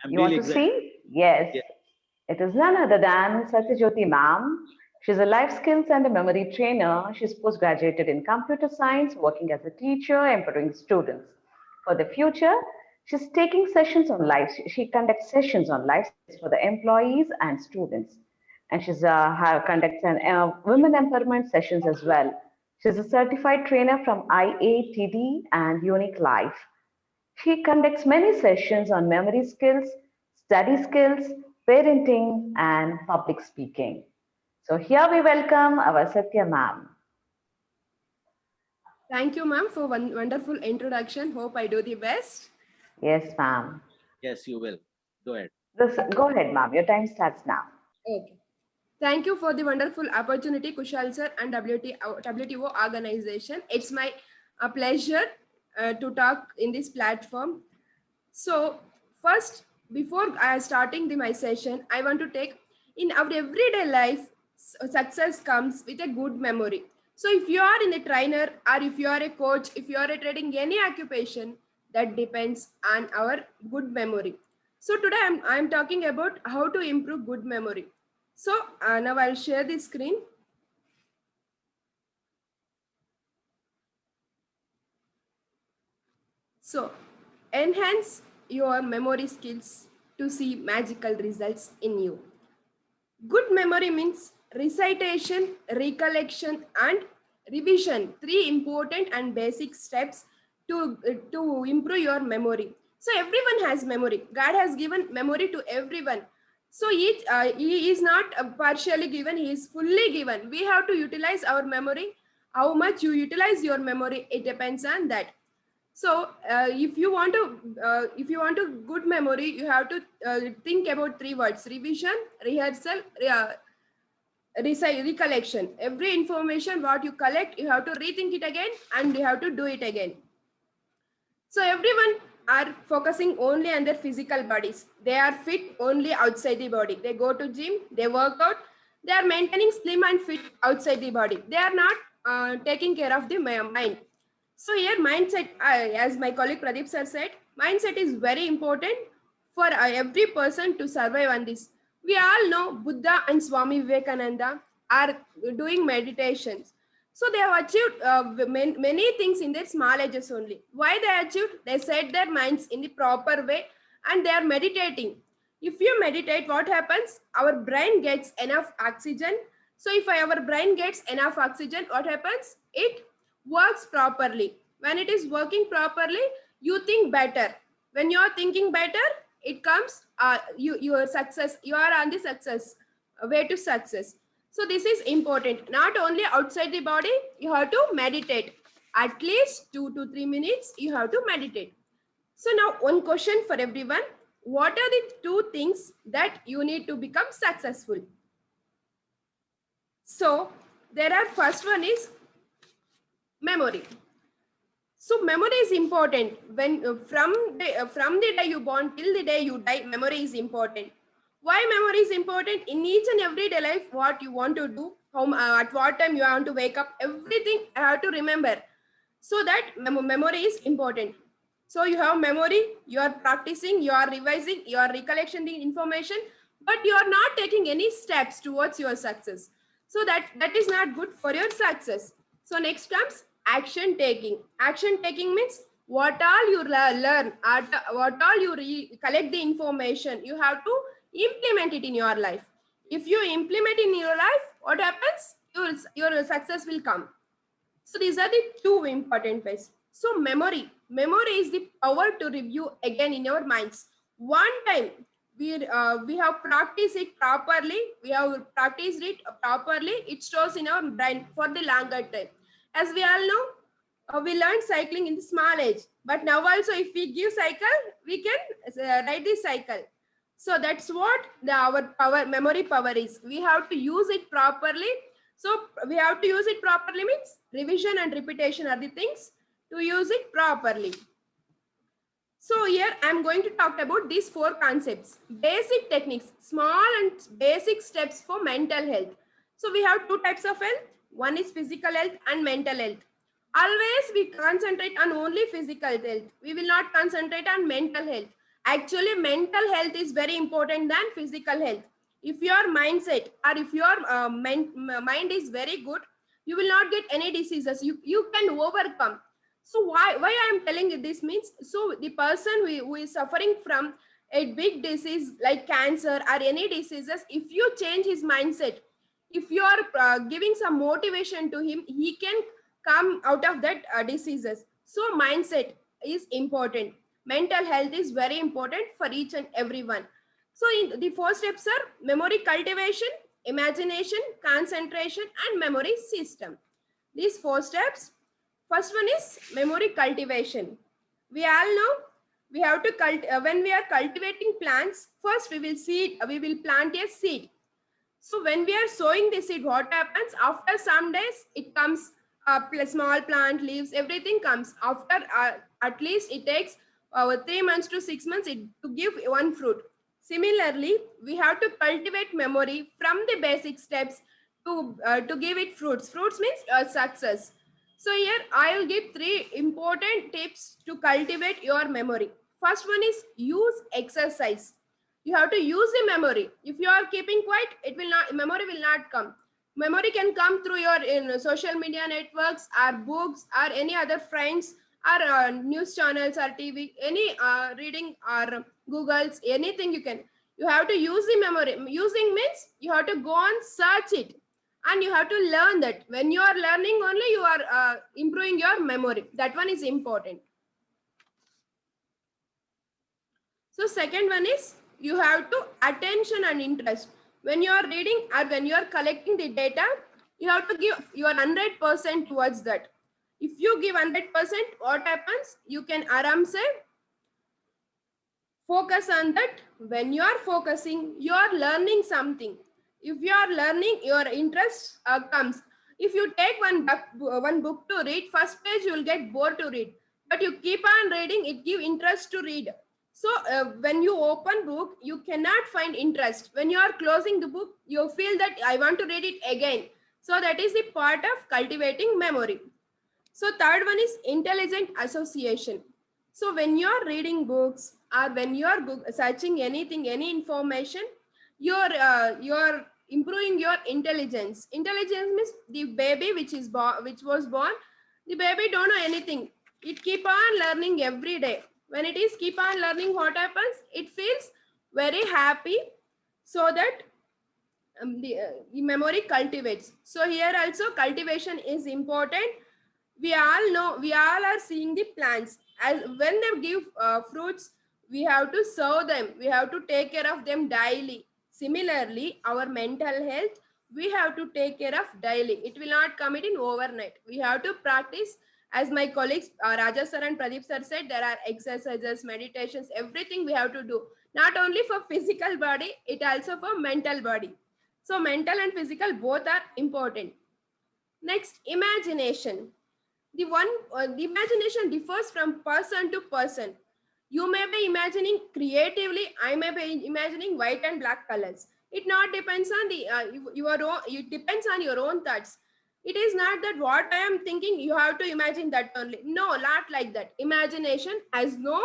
I'm You want really to excited. see? Yes. Yeah. It is none other than Sathya Jyothi ma'am. She's a life skills and a memory trainer. She's postgraduated in computer science, working as a teacher, empowering students. For the future, she's taking sessions on life. She conducts sessions on life skills for the employees and students. And she's conducts an women empowerment sessions as well. She's a certified trainer from IATD and Unique Life. She conducts many sessions on memory skills, study skills, parenting, and public speaking. So here we welcome our Satya ma'am. Thank you, ma'am, for one wonderful introduction. Hope I do the best. Yes, ma'am. Yes, you will. Go ahead. Go ahead, ma'am. Your time starts now. Okay. Thank you for the wonderful opportunity, Kushal sir and WTO organization. It's my pleasure to talk in this platform. So, first, before starting my session, I want to take in our everyday life, success comes with a good memory. So, if you are in a trainer or if you are a coach, if you are a trading any occupation, that depends on our good memory. So, today I'm talking about how to improve good memory. So, now I'll share the screen. So, enhance your memory skills to see magical results in you. Good memory means recitation, recollection, and revision. Three important and basic steps to improve your memory. So everyone has memory. God has given memory to everyone. So he is not partially given, he is fully given. We have to utilize our memory. How much you utilize your memory, it depends on that. So if you want a good memory, you have to think about three words: revision, rehearsal, recollection. Every information what you collect, you have to rethink it again and you have to do it again. So everyone are focusing only on their physical bodies. They are fit only outside the body. They go to gym, they work out, they are maintaining slim and fit outside the body. They are not taking care of the mind. So here mindset, as my colleague Pradeep sir said, mindset is very important for every person to survive on this. We all know Buddha and Swami Vivekananda are doing meditations. So they have achieved many things in their small ages only. Why they achieved? They set their minds in the proper way and they are meditating. If you meditate, what happens? Our brain gets enough oxygen. So if our brain gets enough oxygen, what happens? It works properly. When it is working properly, you think better. When you are thinking better, it comes your success. You are on the success way to success. So this is important. Not only outside the body, you have to meditate. At least 2 to 3 minutes, you have to meditate. So now one question for everyone. What are the two things that you need to become successful? So there are first one is memory. So memory is important. When from the day you born till the day you die, memory is important. Why memory is important? In each and everyday life, what you want to do, at what time you want to wake up, everything I have to remember. So that memory is important. So you have memory, you are practicing, you are revising, you are recollecting the information, but you are not taking any steps towards your success. So that is not good for your success. So next comes action taking. Action taking means what all you learn, what all you collect the information, you have to implement it in your life. If you implement in your life, what happens? Your success will come. So these are the two important ways. So memory is the power to review again in our minds. One time we have practiced it properly. We have practiced it properly. It stores in our brain for the longer time. As we all know, we learned cycling in the small age. But now also, if we give cycle, we can ride the cycle. So that's what our power, memory power is. We have to use it properly. So we have to use it properly means revision and repetition are the things to use it properly. So here I'm going to talk about these four concepts. Basic techniques, small and basic steps for mental health. So we have two types of health. One is physical health and mental health. Always we concentrate on only physical health. We will not concentrate on mental health. Actually, mental health is very important than physical health. If your mindset or if your mind is very good, you will not get any diseases. You can overcome. So why I am telling you this means, so the person who is suffering from a big disease like cancer or any diseases, if you change his mindset, if you are giving some motivation to him, he can come out of that diseases. So mindset is important. Mental health is very important for each and everyone. So in the four steps are memory cultivation, imagination, concentration, and memory system. These four steps. First one is memory cultivation. We all know we have to when we are cultivating plants, first we will plant a seed. So when we are sowing the seed, what happens? After some days, it comes small plant, leaves, everything comes. After at least it takes 3 months to 6 months to give one fruit. Similarly, we have to cultivate memory from the basic steps to give it fruits. Fruits means success. So here I will give 3 important tips to cultivate your memory. First one is use exercise. You have to use the memory. If you are keeping quiet, it will not, memory will not come. Memory can come through your social media networks or books or any other friends or news channels or TV, any reading or Googles, anything you can. You have to use the memory. Using means you have to go and search it, and you have to learn that. When you are learning only, you are improving your memory. That one is important. So second one is you have to attention and interest. When you are reading or when you are collecting the data, you have to give your 100% towards that. If you give 100%, what happens? You can aram say focus on that. When you are focusing, you are learning something. If you are learning, your interest comes. If you take one book to read, first page you will get bored to read, but you keep on reading, it give interest to read. So when you open book, you cannot find interest. When you are closing the book, you feel that I want to read it again. So that is the part of cultivating memory. So third one is intelligent association. So when you are reading books or when you are searching anything, any information, you're improving your intelligence. Intelligence means the baby which was born, the baby don't know anything. It keep on learning every day. When it is keep on learning, what happens? It feels very happy, so that the memory cultivates. So here also cultivation is important. We all know, we all are seeing the plants as when they give fruits, we have to serve them, we have to take care of them daily. Similarly, our mental health, we have to take care of daily. It will not come it in overnight. We have to practice. As my colleagues Raja sir and Pradeep sir said, there are exercises, meditations, everything we have to do, not only for physical body, it also for mental body. So mental and physical both are important. Next, imagination. The imagination differs from person to person. You may be imagining creatively, I may be imagining white and black colors. It not depends on the your own, it depends on your own thoughts. It is not that what I am thinking you have to imagine that only. No, not like that. Imagination has no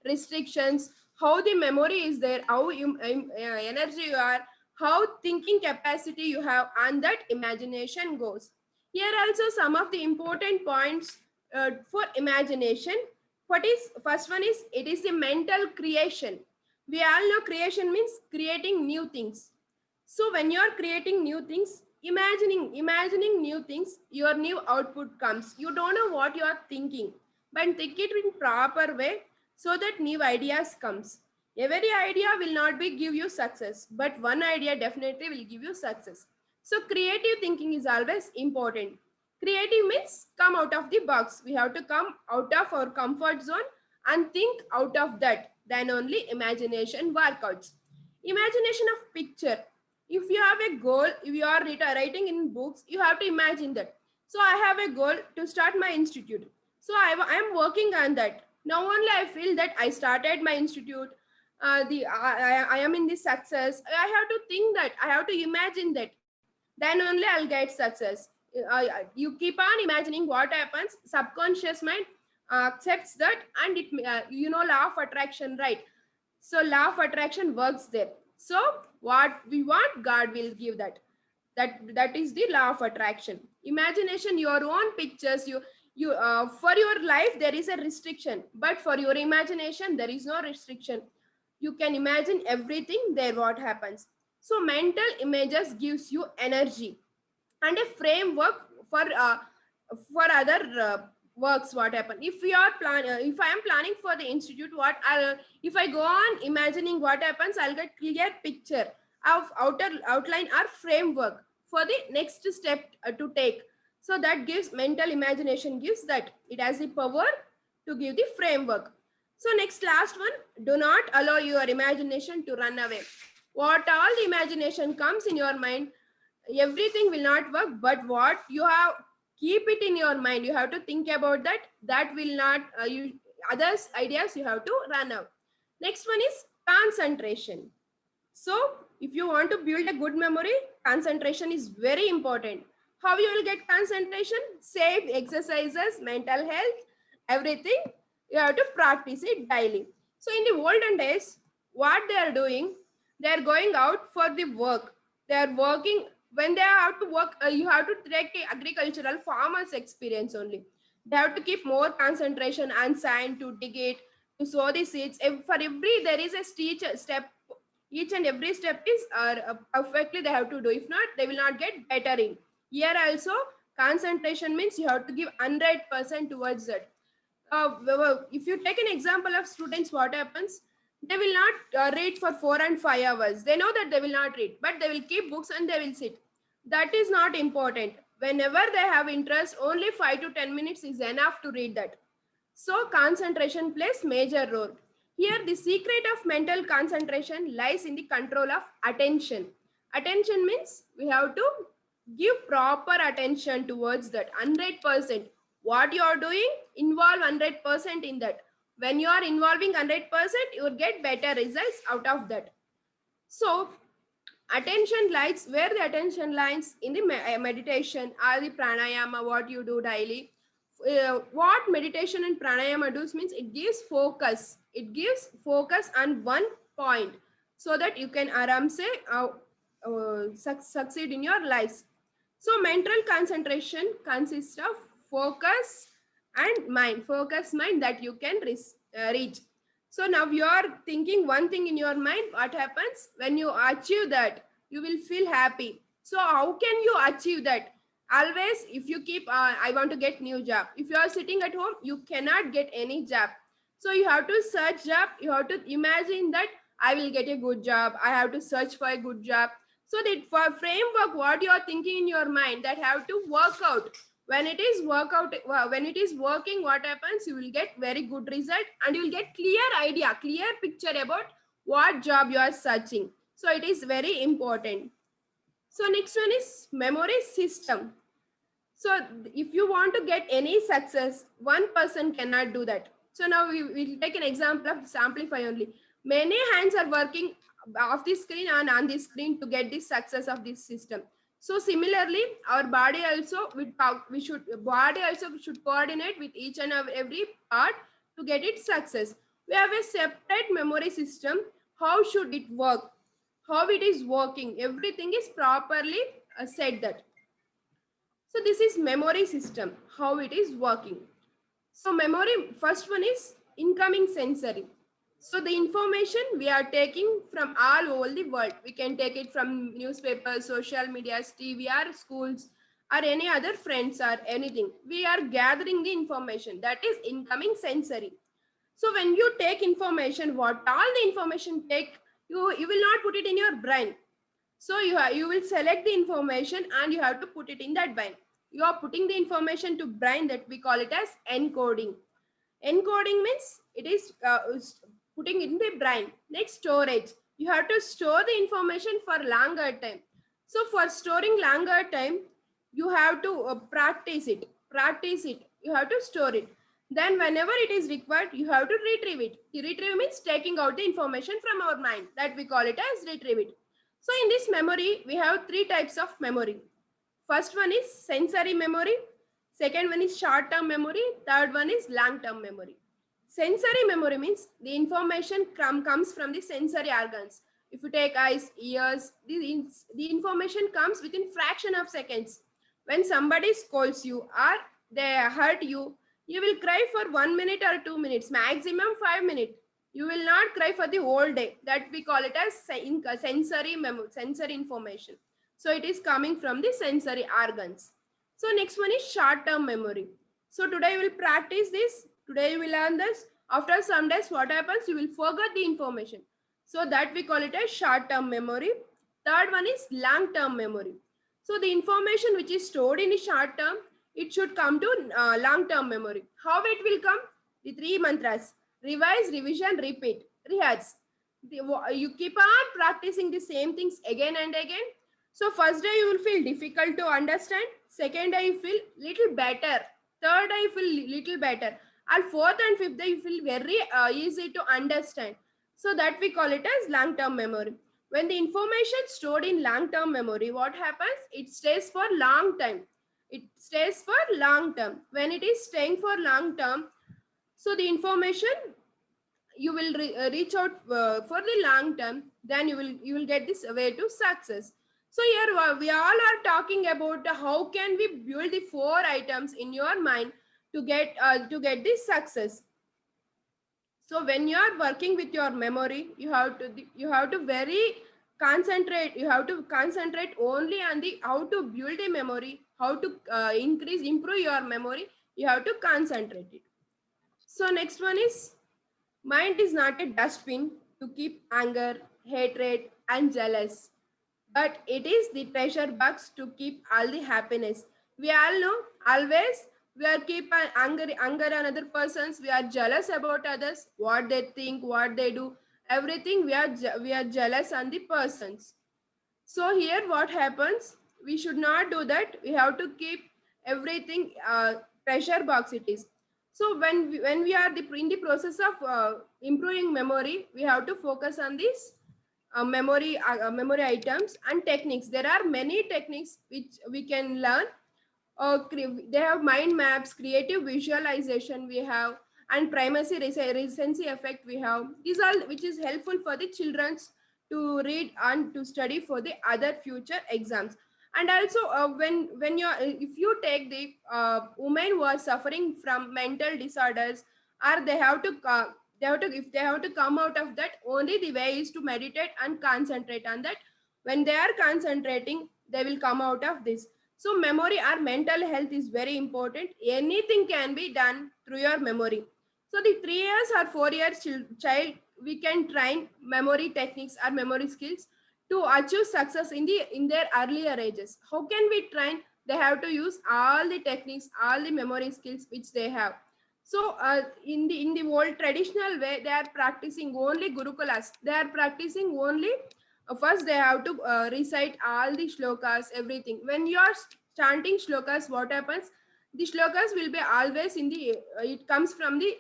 restrictions. How the memory is there, how you, energy you are, how thinking capacity you have, and that imagination goes. Here also some of the important points for imagination. What is first one is it is the mental creation. We all know creation means creating new things. So when you are creating new things, imagining new things, your new output comes. You don't know what you are thinking, but think it in proper way so that new ideas comes. Every idea will not be give you success, but one idea definitely will give you success. So creative thinking is always important. Creative means come out of the box. We have to come out of our comfort zone and think out of that. Then only imagination workouts. Imagination of picture. If you have a goal, if you are writing in books, you have to imagine that. So I have a goal to start my institute. So I am working on that. Now only I feel that I started my institute. I am in this success. I have to think that. I have to imagine that. Then only I'll get success. You keep on imagining what happens. Subconscious mind accepts that, and it law of attraction, right? So law of attraction works there. So what we want, God will give that. That is the law of attraction. Imagination, your own pictures, you for your life there is a restriction, but for your imagination there is no restriction. You can imagine everything there what happens. So mental images gives you energy and a framework for other works. What happen if we are if I am planning for the institute, what if I go on imagining what happens, I'll get clear picture of outer outline or framework for the next step to take. So that gives mental imagination, gives that it has the power to give the framework. So next, last one, do not allow your imagination to run away. What all the imagination comes in your mind, everything will not work, but what you have, keep it in your mind, you have to think about that. That will not you others ideas you have to run out. Next one is concentration. So if you want to build a good memory, concentration is very important. How you will get concentration? Safe exercises, mental health, everything. You have to practice it daily. So in the olden days, what they are doing, they are going out for the work. They are working. When they have to work, you have to take a agricultural farmers experience only. They have to keep more concentration and sand to dig it, to sow the seeds. For every there is a step, each and every step is perfectly they have to do. If not, they will not get better in. Here also, concentration means you have to give 100% towards that. If you take an example of students, what happens, they will not read for 4 and 5 hours. They know that they will not read, but they will keep books and they will sit. That is not important. Whenever they have interest, only 5 to 10 minutes is enough to read that. So concentration plays major role. Here the secret of mental concentration lies in the control of attention. Attention means we have to give proper attention towards that 100%. What you are doing, involve 100% in that. When you are involving 100%, you will get better results out of that. So attention lies, where the attention lies in the meditation or the pranayama, what you do daily. What meditation and pranayama does means it gives focus. It gives focus on one point so that you can aram say succeed in your lives. So mental concentration consists of focus and mind, focus mind that you can reach. So now you are thinking one thing in your mind. What happens when you achieve that? You will feel happy. So how can you achieve that? Always, if you keep, I want to get new job. If you are sitting at home, you cannot get any job. So you have to search job. You have to imagine that I will get a good job. I have to search for a good job. So that for framework, what you are thinking in your mind, that have to work out. When it is when it is working, what happens, you will get very good result and you will get clear idea, clear picture about what job you are searching. So it is very important. So next one is memory system. So if you want to get any success, one person cannot do that. So now we will take an example of this Amplify only. Many hands are working off the screen and on the screen to get the success of this system. So similarly, our body also body also should coordinate with each and every part to get its success. We have a separate memory system. How should it work? How it is working? Everything is properly said that. So this is memory system, how it is working. So memory, first one is incoming sensory. So the information we are taking from all over the world. We can take it from newspapers, social media, TV, or schools, or any other friends or anything. We are gathering the information. That is incoming sensory. So when you take information, what all the information take, you will not put it in your brain. So you will select the information and you have to put it in that brain. You are putting the information to brain, that we call it as encoding. Encoding means it is putting it in the brain. Next, storage. You have to store the information for longer time. So for storing longer time, you have to practice it. Practice it. You have to store it. Then whenever it is required, you have to retrieve it. Retrieve means taking out the information from our mind. That we call it as retrieve it. So in this memory, we have three types of memory. First one is sensory memory. Second one is short-term memory. Third one is long-term memory. Sensory memory means the information comes from the sensory organs. If you take eyes, ears, the information comes within fraction of seconds. When somebody scolds you or they hurt you, you will cry for 1 minute or 2 minutes, maximum 5 minutes. You will not cry for the whole day. That we call it as sensory memory, sensory information. So it is coming from the sensory organs. So next one is short-term memory. So today we will practice this. Today you will learn this. After some days, what happens? You will forget the information. So that we call it as short-term memory. Third one is long-term memory. So the information which is stored in the short term, it should come to long-term memory. How it will come? The three mantras: revise, revision, repeat, rehearse. You keep on practicing the same things again and again. So first day you will feel difficult to understand. Second day you feel little better. Third day you feel little better. And fourth and fifth day you feel very easy to understand. So that we call it as long-term memory. When the information stored in long-term memory, what happens? It stays for long time. It stays for long term. When it is staying for long term, so the information you will reach out for the long term, then you will get this way to success. So here we all are talking about how can we build the four items in your mind to get this success. So when you are working with your memory, you have to very concentrate. You have to concentrate only on the how to build a memory, how to improve your memory. You have to concentrate it. So next one is, mind is not a dustbin to keep anger, hatred, and jealous, but it is the treasure box to keep all the happiness. We all know, always we are keep anger on other persons. We are jealous about others, what they think, what they do, everything. We are jealous on the persons. So here what happens? We should not do that. We have to keep everything pressure box it is. So when we are in the process of improving memory, we have to focus on this memory items and techniques. There are many techniques which we can learn. They have mind maps, creative visualization we have, and primacy recency effect we have. These are which is helpful for the childrens to read and to study for the other future exams. And also when you if you take the women who are suffering from mental disorders, or they have to if they have to come out of that, only the way is to meditate and concentrate on that. When they are concentrating, they will come out of this. So memory or mental health is very important. Anything can be done through your memory. So the 3 years or 4 years child, we can train memory techniques or memory skills to achieve success in their earlier ages. How can we train? They have to use all the techniques, all the memory skills which they have. So in the old traditional way, they are practicing only gurukulas. They are practicing only first they have to recite all the shlokas, everything. When you are chanting shlokas, what happens? The shlokas will be always in the it comes from the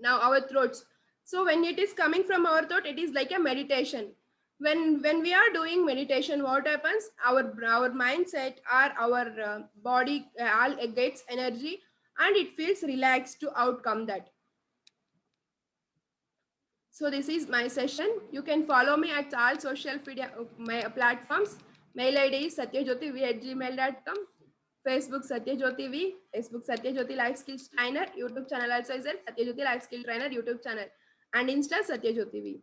now our throats. So when it is coming from our throat, it is like a meditation. When we are doing meditation, what happens? Our mindset or our body all gets energy, and it feels relaxed to outcome that. So this is my session. You can follow me at all social media my platforms. Mail ID is satyajyotiv@gmail.com. Facebook Sathya V. Facebook Sathya Jyothi Lifeskill Trainer. YouTube channel also is there. Sathya Jyothi Lifeskill Trainer YouTube channel. And Insta Sathya V.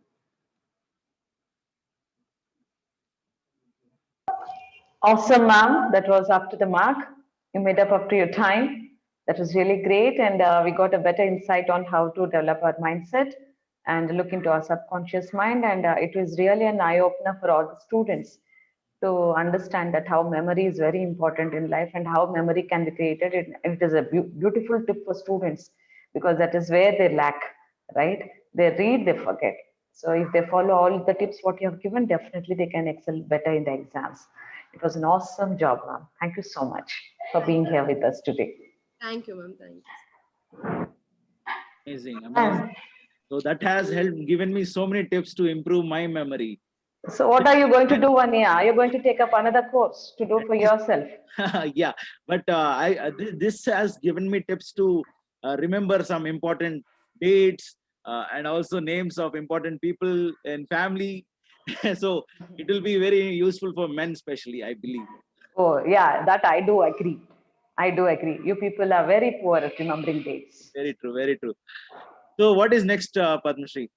Awesome, ma'am. That was up to the mark. You made up to your time. That was really great. And we got a better insight on how to develop our mindset and look into our subconscious mind. And it was really an eye opener for all the students to understand that how memory is very important in life and how memory can be created. It is a beautiful tip for students because that is where they lack, right? They read, they forget. So if they follow all the tips what you have given, definitely they can excel better in the exams. It was an awesome job, ma'am. Thank you so much for being here with us today. Thank you, ma'am. Thank you. Amazing, amazing. And So that has helped given me so many tips to improve my memory. so what are you going to do, Vania? Are you going to take up another course to do for yourself? Yeah, but this has given me tips to remember some important dates and also names of important people in family. So it will be very useful for men, especially, I believe. Oh, yeah, that I do agree. I do agree. You people are very poor at remembering dates. Very true, very true. So what is next, Padma Shri?